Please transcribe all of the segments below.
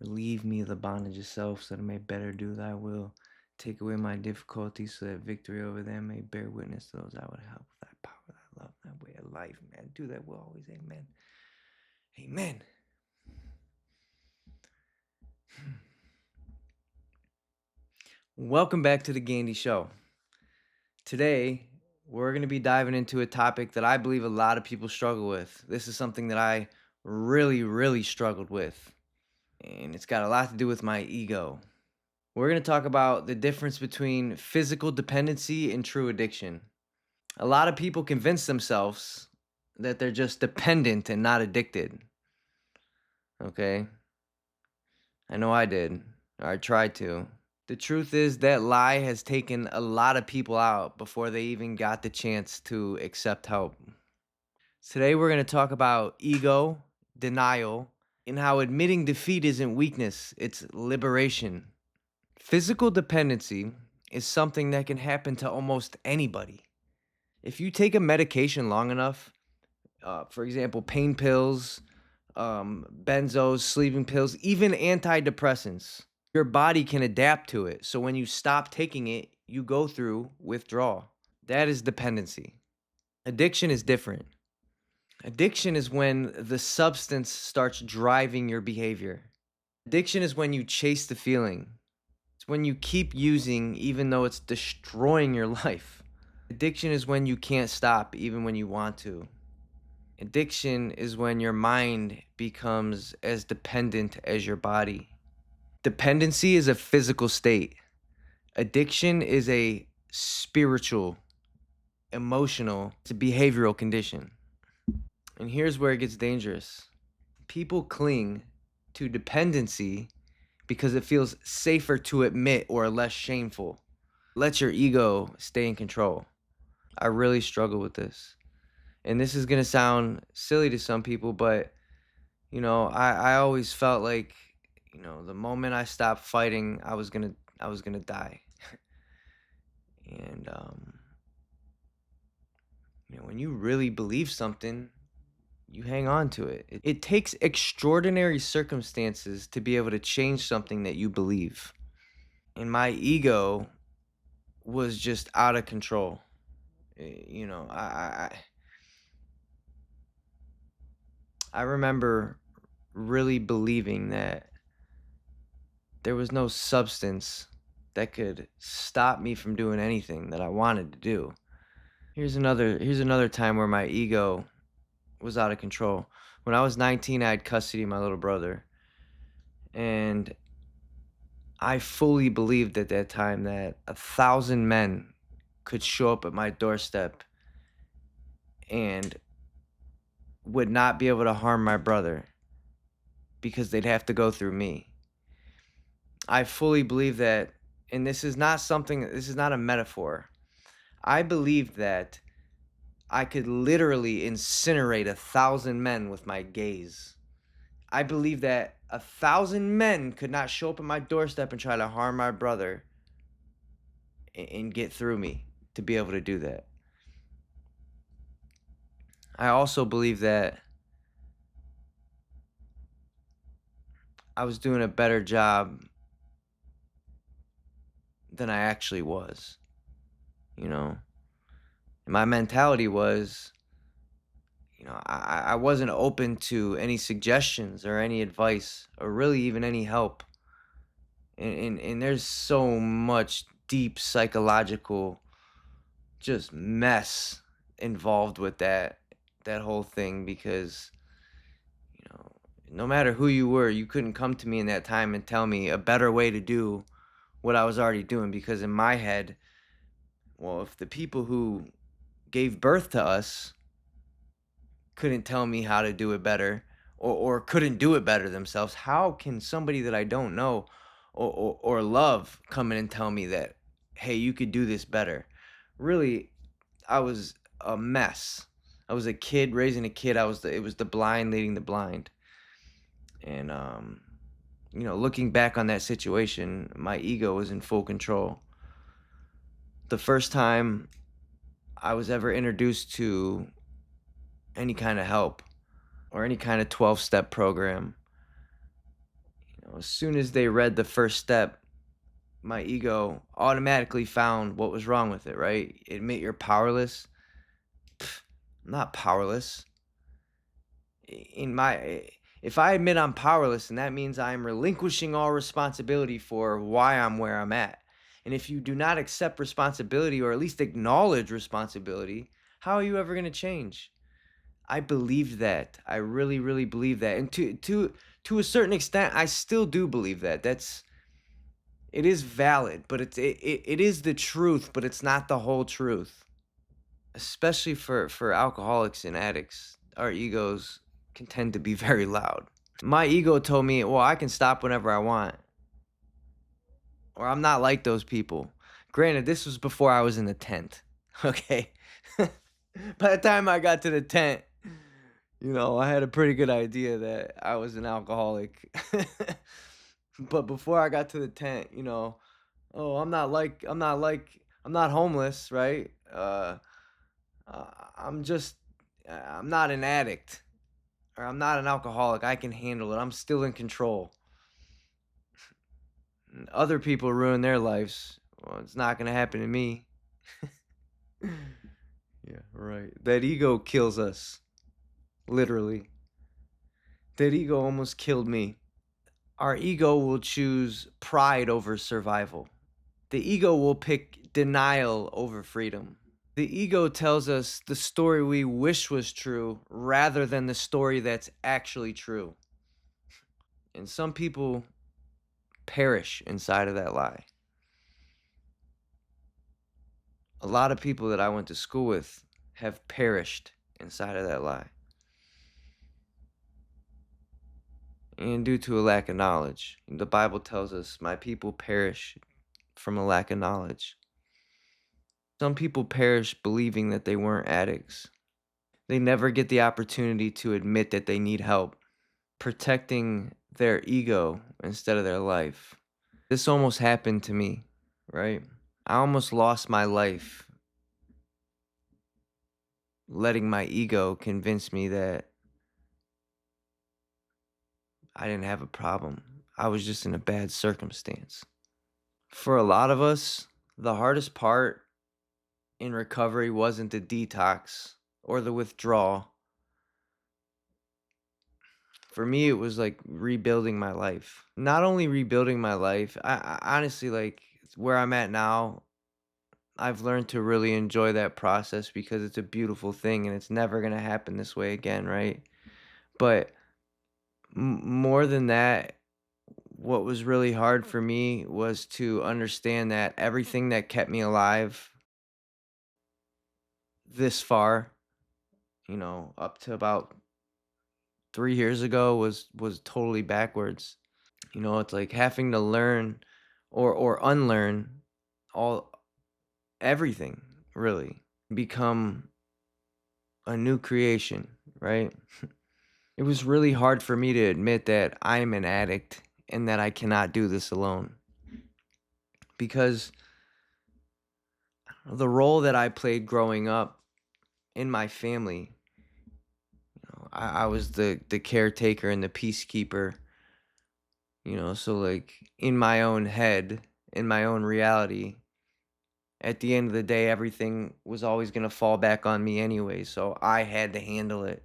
Relieve me of the bondage of self, so that I may better do thy will. Take away my difficulties, so that victory over them may bear witness to those I would help. Thy power, thy love, thy way of life, man. Do that will always. Amen. Amen. Welcome back to the Gandee Show. Today, we're going to be diving into a topic that I believe a lot of people struggle with. This is something that I really struggled with, and it's got a lot to do with my ego. We're going to talk about the difference between physical dependency and true addiction. A lot of people convince themselves that they're just dependent and not addicted. Okay? I know I did, or I tried to. The truth is that lie has taken a lot of people out before they even got the chance to accept help. Today we're going to talk about ego, denial, and how admitting defeat isn't weakness, it's liberation. Physical dependency is something that can happen to almost anybody. If you take a medication long enough, for example, pain pills, benzos, sleeping pills, even antidepressants, your body can adapt to it. So when you stop taking it, you go through withdrawal. That is dependency. Addiction is different. Addiction is when the substance starts driving your behavior. Addiction is when you chase the feeling. It's when you keep using even though it's destroying your life. Addiction is when you can't stop even when you want to. Addiction is when your mind becomes as dependent as your body. Dependency is a physical state. Addiction is a spiritual, emotional, it's a behavioral condition. And here's where it gets dangerous. People cling to dependency because it feels safer to admit or less shameful. Let your ego stay in control. I really struggle with this. And this is going to sound silly to some people, but I always felt like, the moment I stopped fighting, I was going to die. And when you really believe something, you hang on to it. It takes extraordinary circumstances to be able to change something that you believe. And my ego was just out of control. I remember really believing that there was no substance that could stop me from doing anything that I wanted to do. Here's another time where my ego was out of control. When I was 19, I had custody of my little brother. And I fully believed at that time that 1,000 men could show up at my doorstep and would not be able to harm my brother because they'd have to go through me. I fully believe that, and this is not a metaphor. I believed that I could literally incinerate 1,000 men with my gaze. I believe that 1,000 men could not show up at my doorstep and try to harm my brother and get through me to be able to do that. I also believe that I was doing a better job than I actually was. My mentality was, I wasn't open to any suggestions or any advice or really even any help. And there's so much deep psychological just mess involved with that whole thing, because no matter who you were, you couldn't come to me in that time and tell me a better way to do what I was already doing, because in my head, well, if the people who gave birth to us couldn't tell me how to do it better, or couldn't do it better themselves, how can somebody that I don't know or love come in and tell me that, hey, you could do this better? Really, I was a mess. I was a kid raising a kid. It was the blind leading the blind. And looking back on that situation, my ego was in full control. The first time I was ever introduced to any kind of help or any kind of 12-step program, As soon as they read the first step, my ego automatically found what was wrong with it, right? Admit you're powerless. I'm not powerless. In my If I admit I'm powerless, and that means I'm relinquishing all responsibility for why I'm where I'm at. And if you do not accept responsibility or at least acknowledge responsibility, how are you ever going to change? I believed that. I really, really believe that. And to a certain extent, I still do believe that. It is valid, but it is the truth, but it's not the whole truth. Especially for alcoholics and addicts, our egos can tend to be very loud. My ego told me, well, I can stop whenever I want, or I'm not like those people. Granted, this was before I was in the tent. Okay. By the time I got to the tent, I had a pretty good idea that I was an alcoholic. But before I got to the tent, oh, I'm not homeless, right? Uh, I'm just, I'm not an addict, or I'm not an alcoholic. I can handle it. I'm still in control. And other people ruin their lives. Well, it's not gonna happen to me. Yeah, right. That ego kills us, literally. That ego almost killed me. Our ego will choose pride over survival. The ego will pick denial over freedom. The ego tells us the story we wish was true rather than the story that's actually true. And some people perish inside of that lie. A lot of people that I went to school with have perished inside of that lie. And due to a lack of knowledge. The Bible tells us, my people perish from a lack of knowledge. Some people perish believing that they weren't addicts. They never get the opportunity to admit that they need help, protecting their ego instead of their life. This almost happened to me, right? I almost lost my life letting my ego convince me that I didn't have a problem. I was just in a bad circumstance. For a lot of us, the hardest part in recovery wasn't the detox or the withdrawal. For me, it was like rebuilding my life. Not only rebuilding my life, I honestly, like, where I'm at now, I've learned to really enjoy that process because it's a beautiful thing and it's never going to happen this way again, right? But more than that, what was really hard for me was to understand that everything that kept me alive this far, up to about 3 years ago was totally backwards. It's like having to learn or unlearn all everything, really. Become a new creation, right? It was really hard for me to admit that I'm an addict and that I cannot do this alone. Because the role that I played growing up in my family, I was the caretaker and the peacekeeper, so like in my own head, in my own reality, at the end of the day, everything was always going to fall back on me anyway, so I had to handle it.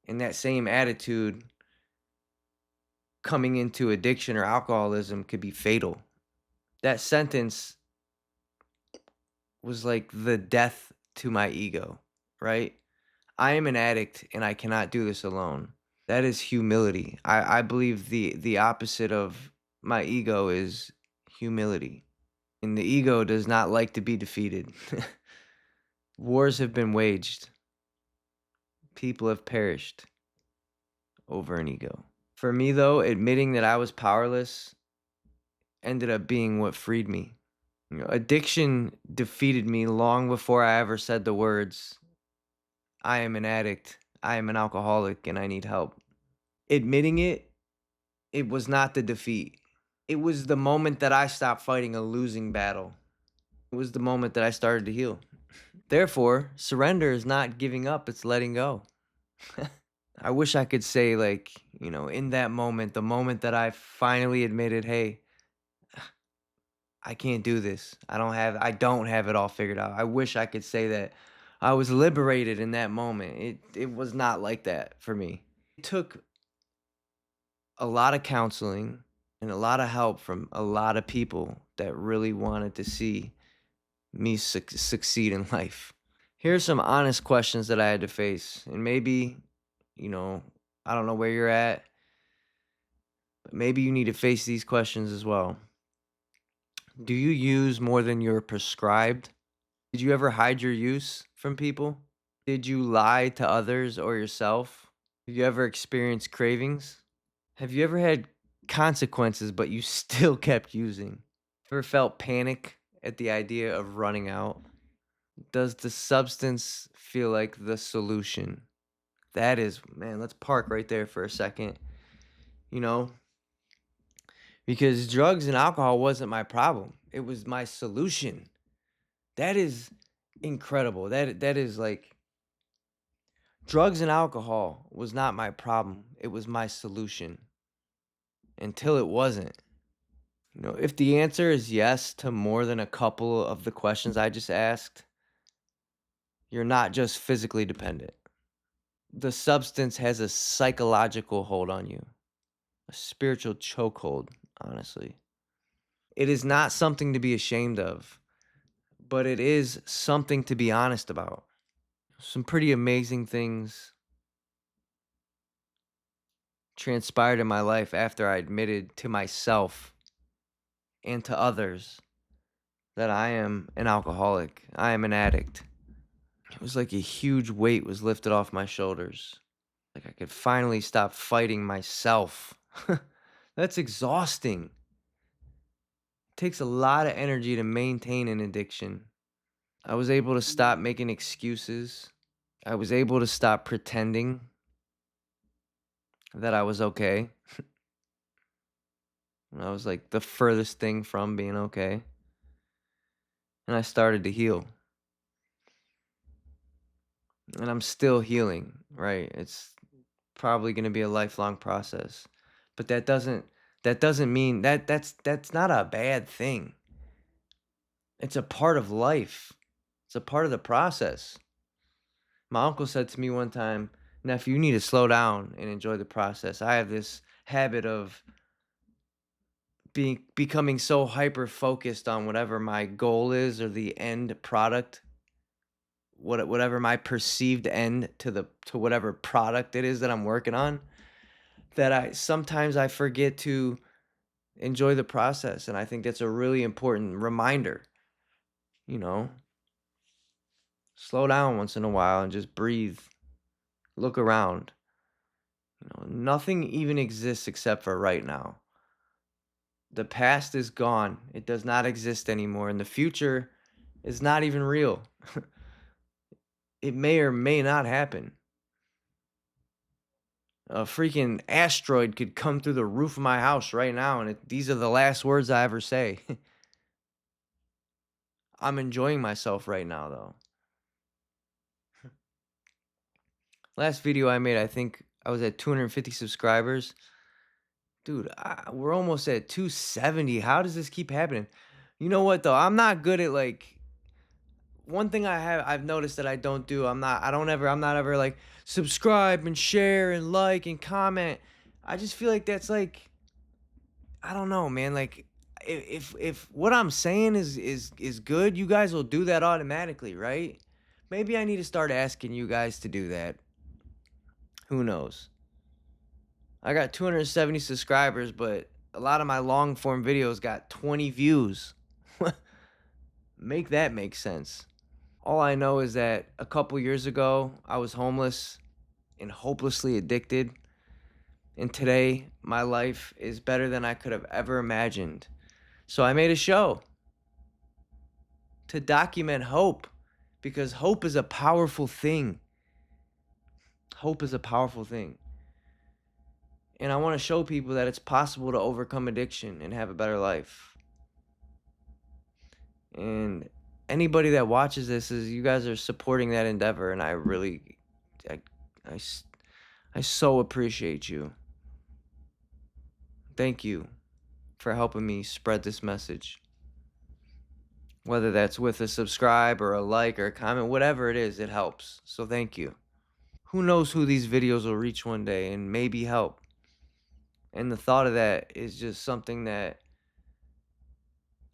And that same attitude coming into addiction or alcoholism could be fatal. That sentence was like the death to my ego, right? I am an addict and I cannot do this alone. That is humility. I believe the opposite of my ego is humility. And the ego does not like to be defeated. Wars have been waged. People have perished over an ego. For me, though, admitting that I was powerless ended up being what freed me. Addiction defeated me long before I ever said the words, I am an addict, I am an alcoholic, and I need help. Admitting it was not the defeat. It was the moment that I stopped fighting a losing battle. It was the moment that I started to heal. Therefore, surrender is not giving up, it's letting go. I wish I could say, like, in that moment, the moment that I finally admitted, "Hey, I can't do this. I don't have it all figured out." I wish I could say that I was liberated in that moment. It was not like that for me. It took a lot of counseling and a lot of help from a lot of people that really wanted to see me succeed in life. Here's some honest questions that I had to face. And maybe, you know, I don't know where you're at, but maybe you need to face these questions as well. Do you use more than you're prescribed? Did you ever hide your use from people? Did you lie to others or yourself? Have you ever experienced cravings? Have you ever had consequences but you still kept using? Ever felt panic at the idea of running out? Does the substance feel like the solution? That is, man, let's park right there for a second. You know, because drugs and alcohol wasn't my problem. It was my solution. That is incredible. That is like drugs and alcohol was not my problem. It was my solution until it wasn't. If the answer is yes to more than a couple of the questions I just asked, you're not just physically dependent. The substance has a psychological hold on you, a spiritual chokehold, honestly. It is not something to be ashamed of, but it is something to be honest about. Some pretty amazing things transpired in my life after I admitted to myself and to others that I am an alcoholic. I am an addict. It was like a huge weight was lifted off my shoulders. Like I could finally stop fighting myself. That's exhausting. It takes a lot of energy to maintain an addiction. I was able to stop making excuses. I was able to stop pretending that I was okay. I was like the furthest thing from being okay. And I started to heal. And I'm still healing, right? It's probably going to be a lifelong process. But that doesn't mean that's not a bad thing. It's a part of life. It's a part of the process. My uncle said to me one time, "Nephew, you need to slow down and enjoy the process." I have this habit of becoming so hyper focused on whatever my goal is or the end product, whatever my perceived end to whatever product it is that I'm working on, that I sometimes forget to enjoy the process. And I think that's a really important reminder, you know. Slow down once in a while and just breathe. Look around. Nothing even exists except for right now. The past is gone. It does not exist anymore. And the future is not even real. It may or may not happen. A freaking asteroid could come through the roof of my house right now, and these are the last words I ever say. I'm enjoying myself right now, though. Last video I made, I think I was at 250 subscribers. Dude, we're almost at 270. How does this keep happening? You know what, though? I'm not good at, like, one thing I've noticed that I don't do. I'm not ever like subscribe and share and like and comment. I just feel like that's like, I don't know, man. Like if what I'm saying is good, you guys will do that automatically, right? Maybe I need to start asking you guys to do that. Who knows? I got 270 subscribers, but a lot of my long form videos got 20 views. Make that make sense. All I know is that a couple years ago, I was homeless and hopelessly addicted. And today, my life is better than I could have ever imagined. So I made a show to document hope, because hope is a powerful thing. Hope is a powerful thing. And I want to show people that it's possible to overcome addiction and have a better life. And anybody that watches this, is you guys are supporting that endeavor, and I really, I I so appreciate you. Thank you for helping me spread this message. Whether that's with a subscribe or a like or a comment, whatever it is, it helps. So thank you. Who knows who these videos will reach one day and maybe help. And the thought of that is just something that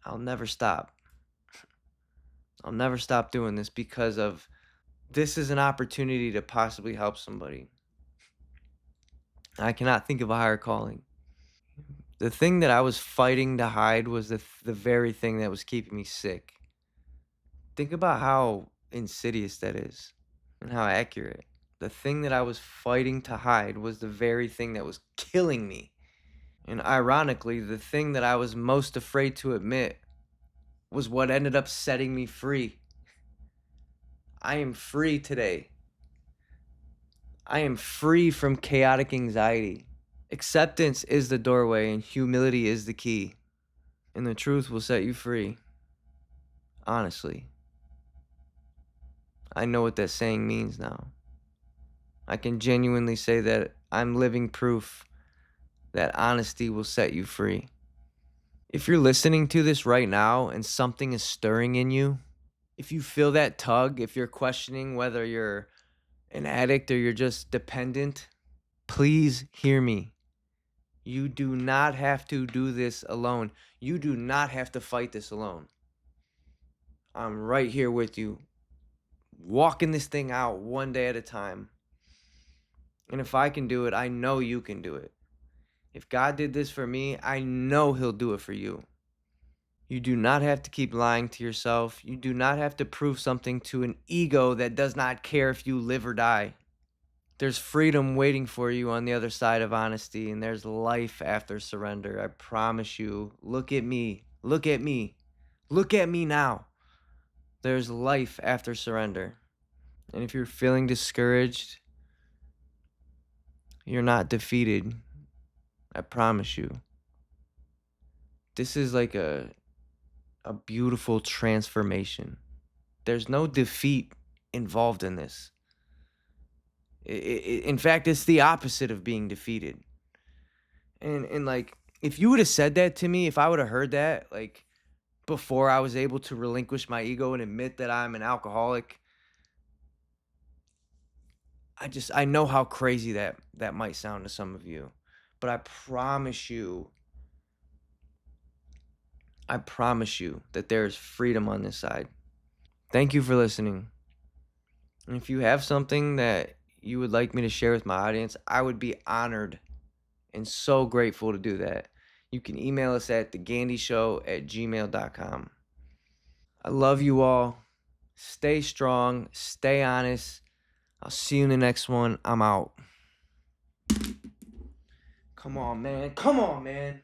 I'll never stop. I'll never stop doing this because of this is an opportunity to possibly help somebody. I cannot think of a higher calling. The thing that I was fighting to hide was the very thing that was keeping me sick. Think about how insidious that is and how accurate. The thing that I was fighting to hide was the very thing that was killing me. And ironically, the thing that I was most afraid to admit was what ended up setting me free. I am free today. I am free from chaotic anxiety. Acceptance is the doorway and humility is the key. And the truth will set you free. Honestly. I know what that saying means now. I can genuinely say that I'm living proof that honesty will set you free. If you're listening to this right now and something is stirring in you, if you feel that tug, if you're questioning whether you're an addict or you're just dependent, please hear me. You do not have to do this alone. You do not have to fight this alone. I'm right here with you, walking this thing out one day at a time. And if I can do it, I know you can do it. If God did this for me, I know He'll do it for you. You do not have to keep lying to yourself. You do not have to prove something to an ego that does not care if you live or die. There's freedom waiting for you on the other side of honesty, and there's life after surrender. I promise you. Look at me. Look at me. Look at me now. There's life after surrender. And if you're feeling discouraged, you're not defeated. I promise you. This is like a beautiful transformation. There's no defeat involved in this. In fact, it's the opposite of being defeated. And like, if you would have said that to me, if I would have heard that, like, before I was able to relinquish my ego and admit that I'm an alcoholic, I know how crazy that might sound to some of you. But I promise you that there is freedom on this side. Thank you for listening. And if you have something that you would like me to share with my audience, I would be honored and so grateful to do that. You can email us at thegandeeshow@gmail.com. I love you all. Stay strong. Stay honest. I'll see you in the next one. I'm out. Come on, man. Come on, man.